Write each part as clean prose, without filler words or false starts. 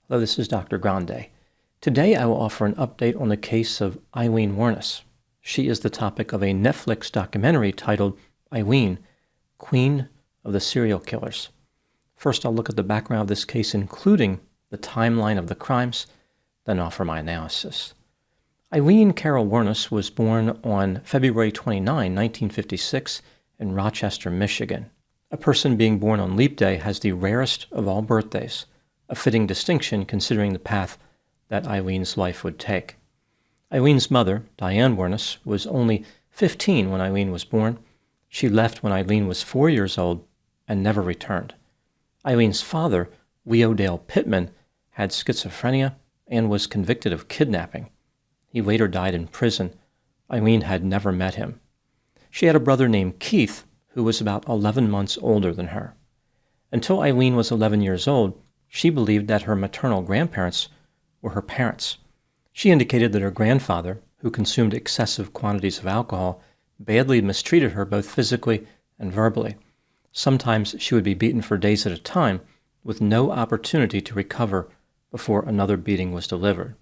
Hello, this is Dr. Grande. Today I will offer an update on the case of Aileen Wuornos. She is the topic of a Netflix documentary titled Aileen, Queen of the Serial Killers. First, I'll look at the background of this case, including the timeline of the crimes, then offer my analysis. Aileen Carol Wuornos was born on February 29, 1956, in Rochester, Michigan. A person being born on Leap Day has the rarest of all birthdays, a fitting distinction considering the path that Aileen's life would take. Aileen's mother, Diane Wuornos, was only 15 when Aileen was born. She left when Aileen was 4 years old and never returned. Aileen's father, Leo Dale Pittman, had schizophrenia and was convicted of kidnapping. He later died in prison. Aileen had never met him. She had a brother named Keith, who was about 11 months older than her. Until Aileen was 11 years old, she believed that her maternal grandparents were her parents. She indicated that her grandfather, who consumed excessive quantities of alcohol, badly mistreated her both physically and verbally. Sometimes she would be beaten for days at a time, with no opportunity to recover before another beating was delivered.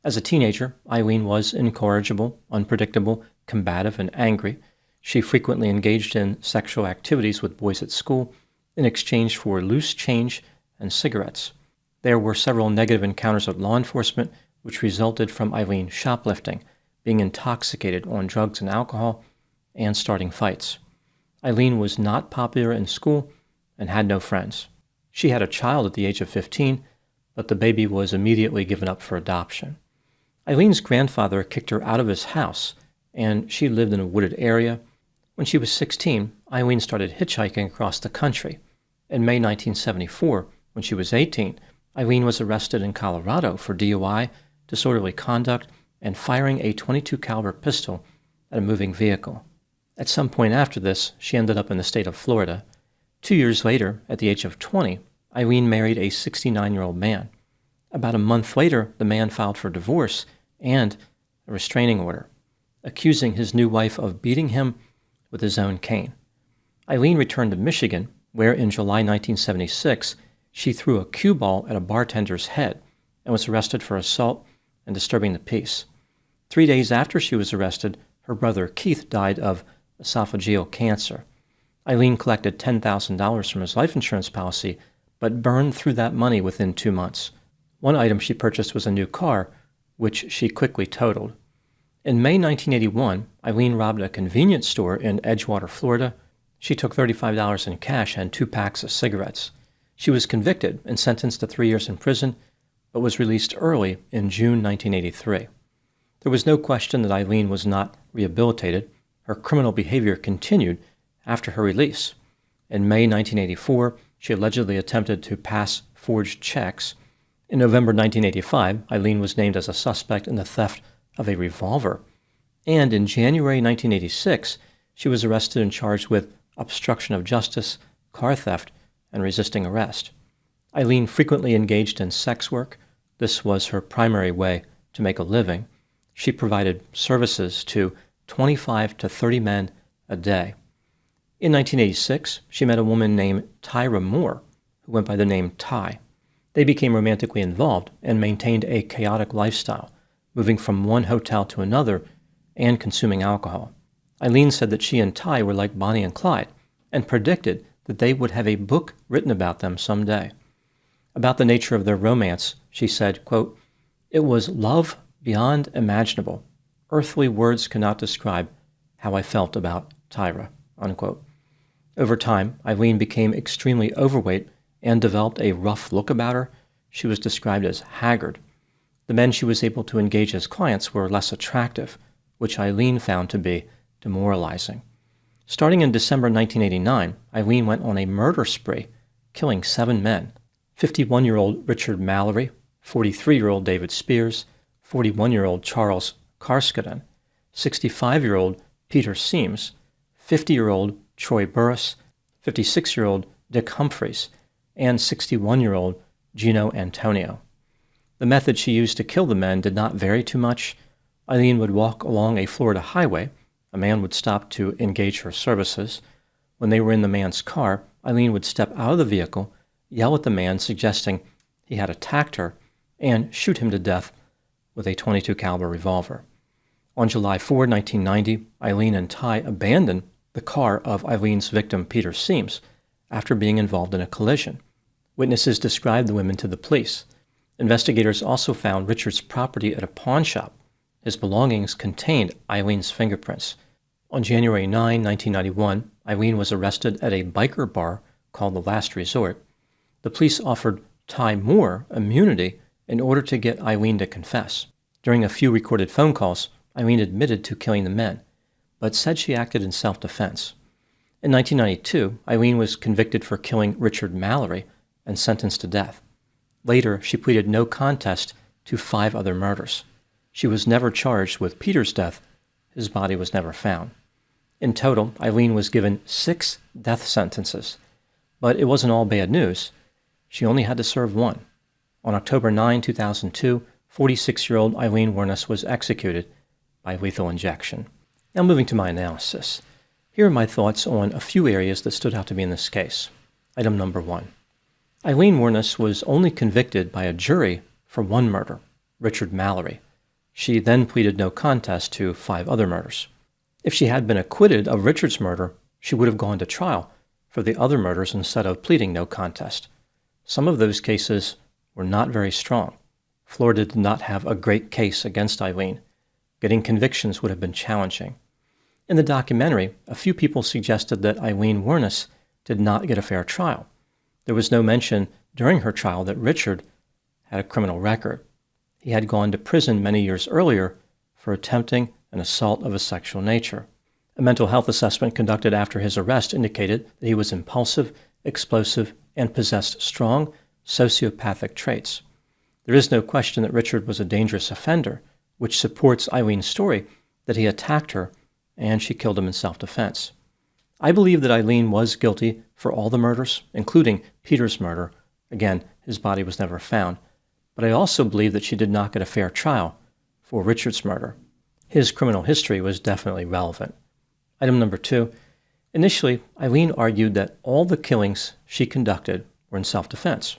As a teenager, Aileen was incorrigible, unpredictable, combative, and angry. She frequently engaged in sexual activities with boys at school in exchange for loose change and cigarettes. There were several negative encounters with law enforcement, which resulted from Aileen shoplifting, being intoxicated on drugs and alcohol, and starting fights. Aileen was not popular in school and had no friends. She had a child at the age of 15, but the baby was immediately given up for adoption. Aileen's grandfather kicked her out of his house, and she lived in a wooded area. When she was 16, Aileen started hitchhiking across the country. In May 1974, when she was 18, Aileen was arrested in Colorado for DUI, disorderly conduct, and firing a .22 caliber pistol at a moving vehicle. At some point after this, she ended up in the state of Florida. 2 years later, at the age of 20, Aileen married a 69-year-old man. About a month later, the man filed for divorce and a restraining order, accusing his new wife of beating him with his own cane. Aileen returned to Michigan, where in July 1976, she threw a cue ball at a bartender's head and was arrested for assault and disturbing the peace. 3 days after she was arrested, her brother Keith died of esophageal cancer. Aileen collected $10,000 from his life insurance policy, but burned through that money within 2 months. One item she purchased was a new car, which she quickly totaled. In May 1981, Aileen robbed a convenience store in Edgewater, Florida. She took $35 in cash and 2 packs of cigarettes. She was convicted and sentenced to 3 years in prison, but was released early in June 1983. There was no question that Aileen was not rehabilitated. Her criminal behavior continued after her release. In May 1984, she allegedly attempted to pass forged checks. In November 1985, Aileen was named as a suspect in the theft of a revolver. And in January 1986, she was arrested and charged with obstruction of justice, car theft, and resisting arrest. Aileen frequently engaged in sex work. This was her primary way to make a living. She provided services to 25 to 30 men a day. In 1986, she met a woman named Tyra Moore, who went by the name Ty. They became romantically involved and maintained a chaotic lifestyle, moving from one hotel to another and consuming alcohol. Aileen said that she and Ty were like Bonnie and Clyde and predicted that they would have a book written about them someday. About the nature of their romance, she said, quote, "It was love beyond imaginable. Earthly words cannot describe how I felt about Tyra," unquote. Over time, Aileen became extremely overweight and developed a rough look about her. She was described as haggard. The men she was able to engage as clients were less attractive, which Aileen found to be demoralizing. Starting in December 1989, Aileen went on a murder spree, killing 7 men: 51-year-old Richard Mallory, 43-year-old David Spears, 41-year-old Charles Karskaden, 65-year-old Peter Seams, 50-year-old Troy Burris, 56-year-old Dick Humphreys, and 61-year-old Gino Antonio. The method she used to kill the men did not vary too much. Aileen would walk along a Florida highway. A man would stop to engage her services. When they were in the man's car, Aileen would step out of the vehicle, yell at the man, suggesting he had attacked her and shoot him to death with a .22 caliber revolver. On July 4, 1990, Aileen and Ty abandoned the car of Eileen's victim, Peter Seams, after being involved in a collision. Witnesses described the women to the police. Investigators also found Richard's property at a pawn shop. His belongings contained Eileen's fingerprints. On January 9, 1991, Aileen was arrested at a biker bar called The Last Resort. The police offered Ty Moore immunity in order to get Aileen to confess. During a few recorded phone calls, Aileen admitted to killing the men, but said she acted in self-defense. In 1992, Aileen was convicted for killing Richard Mallory and sentenced to death. Later, she pleaded no contest to 5 other murders. She was never charged with Peter's death. His body was never found. In total, Aileen was given 6 death sentences. But it wasn't all bad news. She only had to serve one. On October 9, 2002, 46-year-old Aileen Wuornos was executed by lethal injection. Now moving to my analysis. Here are my thoughts on a few areas that stood out to me in this case. Item number 1. Aileen Wuornos was only convicted by a jury for one murder, Richard Mallory. She then pleaded no contest to 5 other murders. If she had been acquitted of Richard's murder, she would have gone to trial for the other murders instead of pleading no contest. Some of those cases were not very strong. Florida did not have a great case against Aileen. Getting convictions would have been challenging. In the documentary, a few people suggested that Aileen Wuornos did not get a fair trial. There was no mention during her trial that Richard had a criminal record. He had gone to prison many years earlier for attempting an assault of a sexual nature. A mental health assessment conducted after his arrest indicated that he was impulsive, explosive, and possessed strong sociopathic traits. There is no question that Richard was a dangerous offender, which supports Eileen's story that he attacked her and she killed him in self-defense. I believe that Aileen was guilty for all the murders, including Peter's murder. Again, his body was never found. But I also believe that she did not get a fair trial for Richard's murder. His criminal history was definitely relevant. Item number 2. Initially, Aileen argued that all the killings she conducted were in self-defense.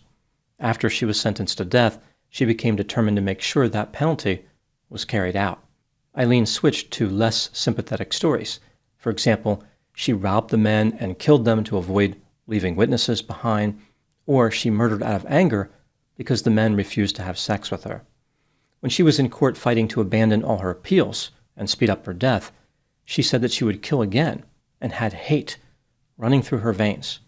After she was sentenced to death, she became determined to make sure that penalty was carried out. Aileen switched to less sympathetic stories. For example, she robbed the men and killed them to avoid leaving witnesses behind, or she murdered out of anger because the men refused to have sex with her. When she was in court fighting to abandon all her appeals and speed up her death, she said that she would kill again and had hate running through her veins.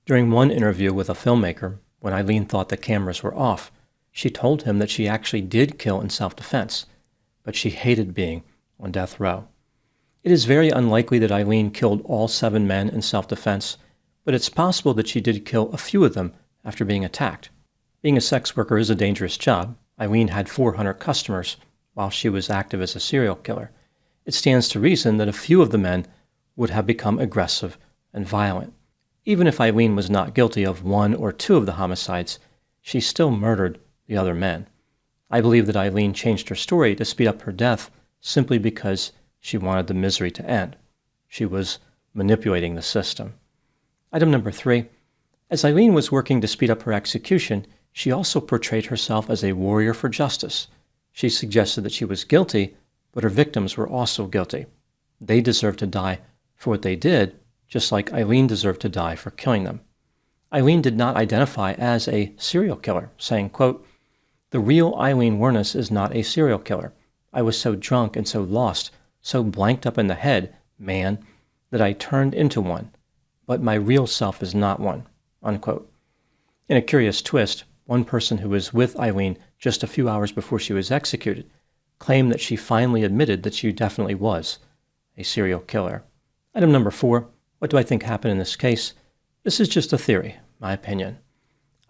During one interview with a filmmaker, when Aileen thought the cameras were off, she told him that she actually did kill in self-defense, but she hated being on death row. It is very unlikely that Aileen killed all 7 men in self-defense, but it's possible that she did kill a few of them after being attacked. Being a sex worker is a dangerous job. Aileen had 400 customers while she was active as a serial killer. It stands to reason that a few of the men would have become aggressive and violent. Even if Aileen was not guilty of 1 or 2 of the homicides, she still murdered the other men. I believe that Aileen changed her story to speed up her death simply because she wanted the misery to end. She was manipulating the system. Item number 3. As Aileen was working to speed up her execution, she also portrayed herself as a warrior for justice. She suggested that she was guilty, but her victims were also guilty. They deserved to die for what they did, just like Aileen deserved to die for killing them. Aileen did not identify as a serial killer, saying, quote, "The real Aileen Wuornos is not a serial killer. I was so drunk and so lost, so blanked up in the head, man, that I turned into one. But my real self is not one," unquote. In a curious twist, one person who was with Aileen just a few hours before she was executed claimed that she finally admitted that she definitely was a serial killer. Item number 4. What do I think happened in this case? This is just a theory, my opinion.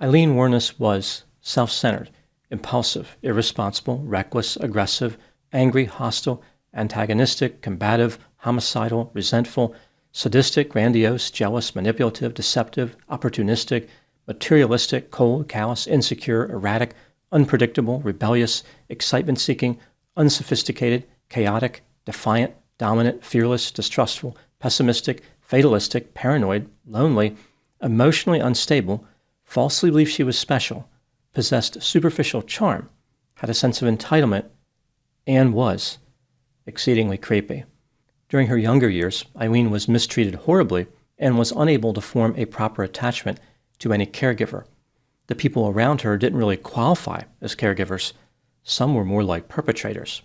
Aileen Wuornos was self-centered, impulsive, irresponsible, reckless, aggressive, angry, hostile, antagonistic, combative, homicidal, resentful, sadistic, grandiose, jealous, manipulative, deceptive, opportunistic, materialistic, cold, callous, insecure, erratic, unpredictable, rebellious, excitement-seeking, unsophisticated, chaotic, defiant, dominant, fearless, distrustful, pessimistic, fatalistic, paranoid, lonely, emotionally unstable, falsely believed she was special, possessed superficial charm, had a sense of entitlement, and was exceedingly creepy. During her younger years, Aileen was mistreated horribly and was unable to form a proper attachment to any caregiver. The people around her didn't really qualify as caregivers. Some were more like perpetrators.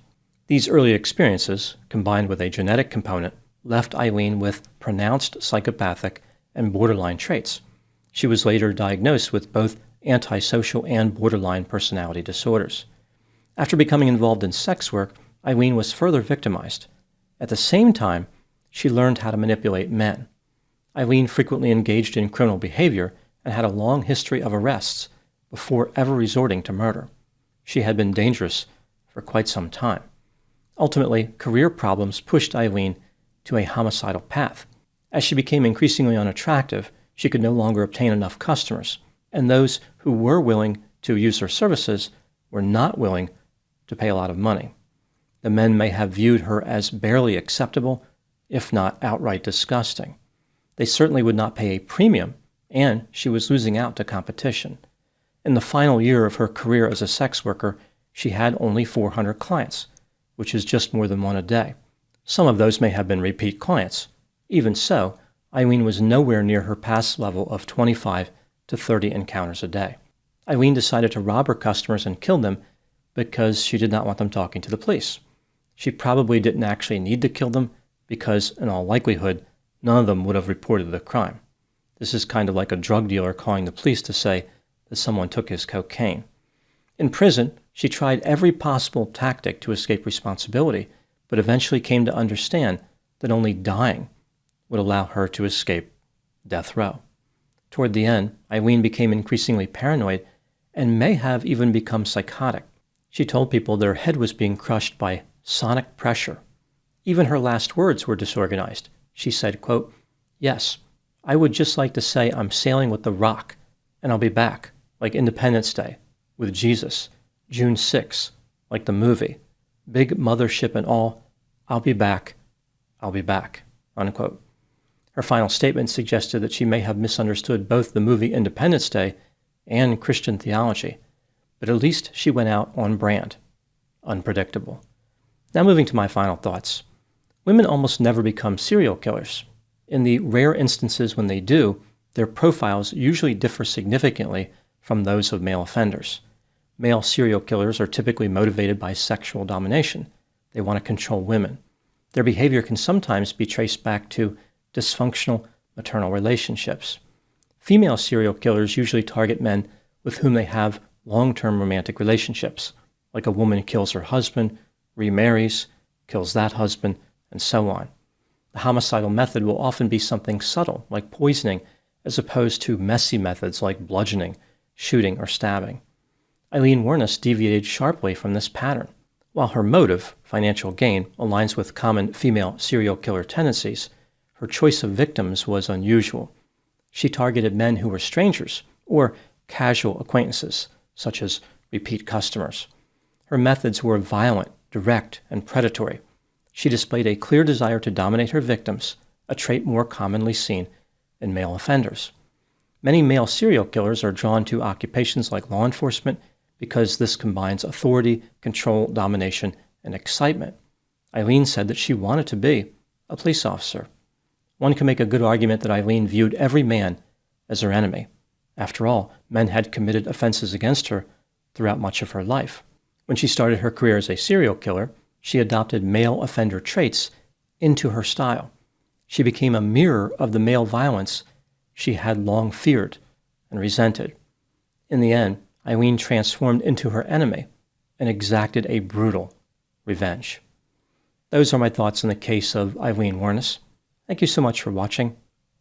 These early experiences, combined with a genetic component, left Aileen with pronounced psychopathic and borderline traits. She was later diagnosed with both antisocial and borderline personality disorders. After becoming involved in sex work, Aileen was further victimized. At the same time, she learned how to manipulate men. Aileen frequently engaged in criminal behavior and had a long history of arrests before ever resorting to murder. She had been dangerous for quite some time. Ultimately, career problems pushed Aileen to a homicidal path. As she became increasingly unattractive, she could no longer obtain enough customers, and those who were willing to use her services were not willing to pay a lot of money. The men may have viewed her as barely acceptable, if not outright disgusting. They certainly would not pay a premium, and she was losing out to competition. In the final year of her career as a sex worker, she had only 400 clients, which is just more than one a day. Some of those may have been repeat clients. Even so, Aileen was nowhere near her past level of 25 to 30 encounters a day. Aileen decided to rob her customers and kill them because she did not want them talking to the police. She probably didn't actually need to kill them because, in all likelihood, none of them would have reported the crime. This is kind of like a drug dealer calling the police to say that someone took his cocaine. In prison, she tried every possible tactic to escape responsibility, but eventually came to understand that only dying would allow her to escape death row. Toward the end, Aileen became increasingly paranoid and may have even become psychotic. She told people that her head was being crushed by sonic pressure. Even her last words were disorganized. She said, quote, "Yes, I would just like to say I'm sailing with the Rock, and I'll be back, like Independence Day, with Jesus, June 6, like the movie, big mothership and all, I'll be back, unquote. Her final statement suggested that she may have misunderstood both the movie Independence Day and Christian theology, but at least she went out on brand, unpredictable. Now moving to my final thoughts. Women almost never become serial killers. In the rare instances when they do, their profiles usually differ significantly from those of male offenders. Male serial killers are typically motivated by sexual domination. They want to control women. Their behavior can sometimes be traced back to dysfunctional maternal relationships. Female serial killers usually target men with whom they have long-term romantic relationships, like a woman kills her husband, remarries, kills that husband, and so on. The homicidal method will often be something subtle, like poisoning, as opposed to messy methods like bludgeoning, shooting, or stabbing. Aileen Wuornos deviated sharply from this pattern. While her motive, financial gain, aligns with common female serial killer tendencies, her choice of victims was unusual. She targeted men who were strangers or casual acquaintances, such as repeat customers. Her methods were violent, direct, and predatory. She displayed a clear desire to dominate her victims, a trait more commonly seen in male offenders. Many male serial killers are drawn to occupations like law enforcement because this combines authority, control, domination, and excitement. Aileen said that she wanted to be a police officer. One can make a good argument that Aileen viewed every man as her enemy. After all, men had committed offenses against her throughout much of her life. When she started her career as a serial killer, she adopted male offender traits into her style. She became a mirror of the male violence she had long feared and resented. In the end, Aileen transformed into her enemy and exacted a brutal revenge. Those are my thoughts on the case of Aileen Wuornos. Thank you so much for watching.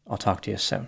I'll talk to you soon.